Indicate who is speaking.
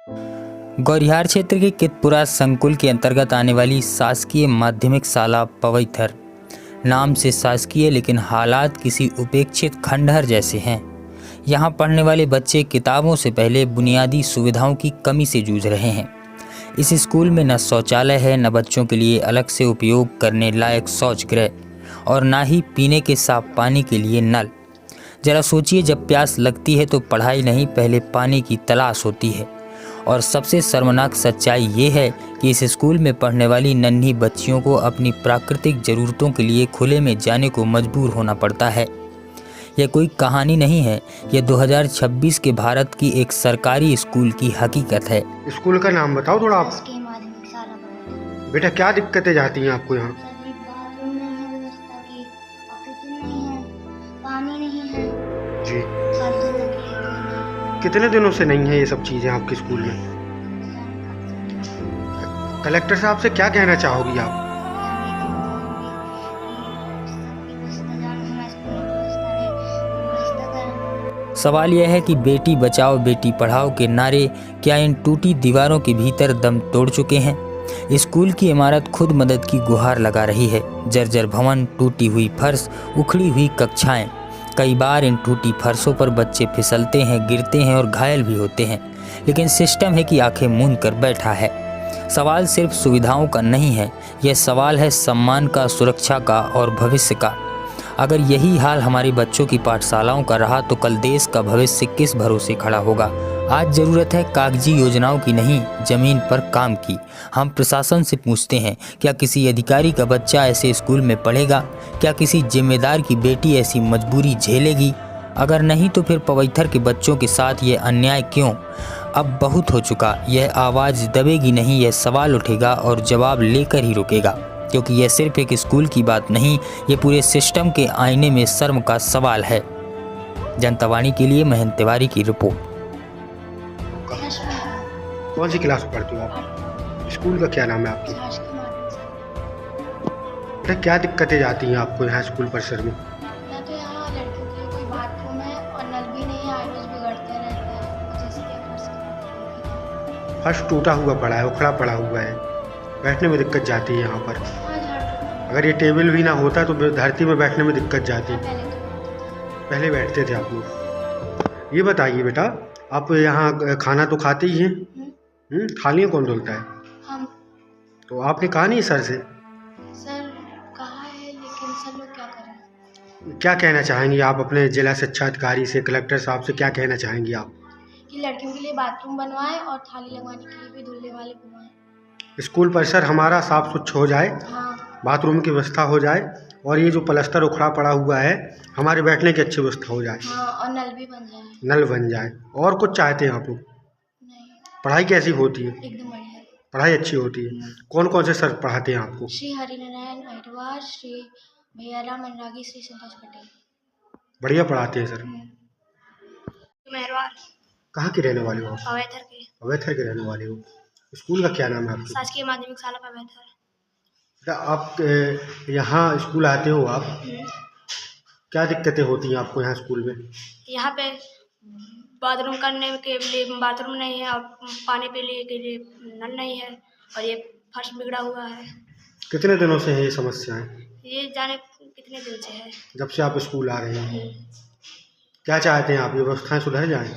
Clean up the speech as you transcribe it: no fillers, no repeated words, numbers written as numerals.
Speaker 1: गौरिहार क्षेत्र के कितपुरा संकुल के अंतर्गत आने वाली शासकीय माध्यमिक शाला पवैथर नाम से शासकीय, लेकिन हालात किसी उपेक्षित खंडहर जैसे हैं। यहाँ पढ़ने वाले बच्चे किताबों से पहले बुनियादी सुविधाओं की कमी से जूझ रहे हैं। इस स्कूल में न शौचालय है, न बच्चों के लिए अलग से उपयोग करने लायक शौचगृह और ना ही पीने के साफ पानी के लिए नल। जरा सोचिए, जब प्यास लगती है तो पढ़ाई नहीं, पहले पानी की तलाश होती है। और सबसे शर्मनाक सच्चाई ये है कि इस स्कूल में पढ़ने वाली नन्ही बच्चियों को अपनी प्राकृतिक ज़रूरतों के लिए खुले में जाने को मजबूर होना पड़ता है। यह कोई कहानी नहीं है, यह 2026 के भारत की एक सरकारी स्कूल की हकीकत है।
Speaker 2: स्कूल का नाम बताओ थोड़ा आप।
Speaker 3: शासकीय माध्यमिक शाला पवैथर।
Speaker 2: बेटा क्या दिक्कतें जाती हैं आपको यहाँ?
Speaker 3: सर, एक बाथरूम नहीं है व्यवस्था की, ऑक्सीजन नहीं है, पानी नहीं है,
Speaker 2: जी।
Speaker 3: फालतू में के लिए कोई नहीं।
Speaker 2: कितने दिनों से नहीं है ये सब चीज़ें आपके स्कूल में? कलेक्टर साहब से क्या कहना चाहोगी आप?
Speaker 1: सवाल यह है कि बेटी बचाओ बेटी पढ़ाओ के नारे क्या इन टूटी दीवारों के भीतर दम तोड़ चुके हैं? स्कूल की इमारत खुद मदद की गुहार लगा रही है। जर्जर भवन, टूटी हुई फर्श, उखड़ी हुई कक्षाएं। कई बार इन टूटी फर्शों पर बच्चे फिसलते हैं, गिरते हैं और घायल भी होते हैं, लेकिन सिस्टम है कि आंखें मूंद कर बैठा है। सवाल सिर्फ सुविधाओं का नहीं है, यह सवाल है सम्मान का, सुरक्षा का और भविष्य का। अगर यही हाल हमारे बच्चों की पाठशालाओं का रहा तो कल देश का भविष्य किस भरोसे खड़ा होगा? आज ज़रूरत है कागजी योजनाओं की नहीं, ज़मीन पर काम की। हम प्रशासन से पूछते हैं, क्या किसी अधिकारी का बच्चा ऐसे स्कूल में पढ़ेगा? क्या किसी जिम्मेदार की बेटी ऐसी मजबूरी झेलेगी? अगर नहीं तो फिर पवैथर के बच्चों के साथ ये अन्याय क्यों? अब बहुत हो चुका। यह आवाज़ दबेगी नहीं, यह सवाल उठेगा और जवाब लेकर ही रुकेगा, क्योंकि यह सिर्फ एक स्कूल की बात नहीं, ये पूरे सिस्टम के आईने में शर्म का सवाल है। जनता वाणी के लिए महेंद्र तिवारी की रिपोर्ट।
Speaker 2: कौन सी क्लास में पढ़ती हो आप? स्कूल का क्या नाम है आपकी?
Speaker 3: शासकीय माध्यमिक शाला।
Speaker 2: बेटा क्या दिक्कतें जाती हैं आपको यहाँ स्कूल परिसर में?
Speaker 3: ना तो यहाँ लड़कियों के लिए कोई बाथरूम है और नल भी नहीं है, आइरोज बिगड़ते रहते हैं, जिसके फर्श खराब है।
Speaker 2: फर्श टूटा हुआ पड़ा है, उखड़ा पड़ा हुआ है, बैठने में दिक्कत जाती है यहाँ पर।
Speaker 3: हाँ, झाड़
Speaker 2: अगर ये टेबल भी ना होता तो धरती में बैठने में दिक्कत जाती।
Speaker 3: पहले तो
Speaker 2: पहले बैठते थे आप लोग। ये बताइए बेटा, आप यहाँ खाना तो खाते ही हैं? थालियाँ कौन धुलता है?
Speaker 3: हम।
Speaker 2: तो आपने कहा नहीं सर से?
Speaker 3: सर कहा है, लेकिन सर लोग क्या करें?
Speaker 2: क्या कहना चाहेंगी आप अपने जिला शिक्षा अधिकारी से, कलेक्टर साहब से क्या कहना चाहेंगी आप?
Speaker 3: कि लड़कियों के लिए बाथरूम बनवाएं और थाली लगवाने के लिए भी धुलने वाले बनवाएं।
Speaker 2: स्कूल परिसर हमारा साफ स्वच्छ हो जाए,
Speaker 3: हाँ,
Speaker 2: बाथरूम की व्यवस्था हो जाए, और ये जो प्लास्टर उखड़ा पड़ा हुआ है हमारे बैठने की अच्छी व्यवस्था हो जाए,
Speaker 3: हाँ, और नल भी बन जाए।
Speaker 2: नल बन जाए। और कुछ चाहते हैं आप लोग?
Speaker 3: नहीं,
Speaker 2: पढ़ाई कैसी होती है?
Speaker 3: एकदम बढ़िया।
Speaker 2: पढ़ाई अच्छी होती है। कौन कौन से सर पढ़ाते हैं आपको?
Speaker 3: श्री हरिनारायण अहिरवार, श्री भैयाराम अनुरागी, श्री संतोष पटेल।
Speaker 2: बढ़िया पढ़ाते हैं सर।
Speaker 3: मेहरवार।
Speaker 2: कहाँ के रहने वाले हो आप?
Speaker 3: पवैथर के।
Speaker 2: पवैथर के रहने वाले हो। स्कूल का क्या नाम है आपका?
Speaker 3: शासकीय माध्यमिक शाला पवैथर।
Speaker 2: बेटा आप यहाँ स्कूल आते हो आप, क्या दिक्कतें होती हैं आपको यहाँ स्कूल में?
Speaker 3: यहाँ पे बाथरूम करने के लिए बाथरूम नहीं है और पानी पीने के लिए नल नहीं है, और ये फर्श बिगड़ा हुआ है।
Speaker 2: कितने दिनों से है ये समस्याएं?
Speaker 3: ये जाने कितने दिन से है।
Speaker 2: जब से आप स्कूल आ रहे हैं। क्या चाहते हैं आप, ये व्यवस्थाएं सुधर जाएं?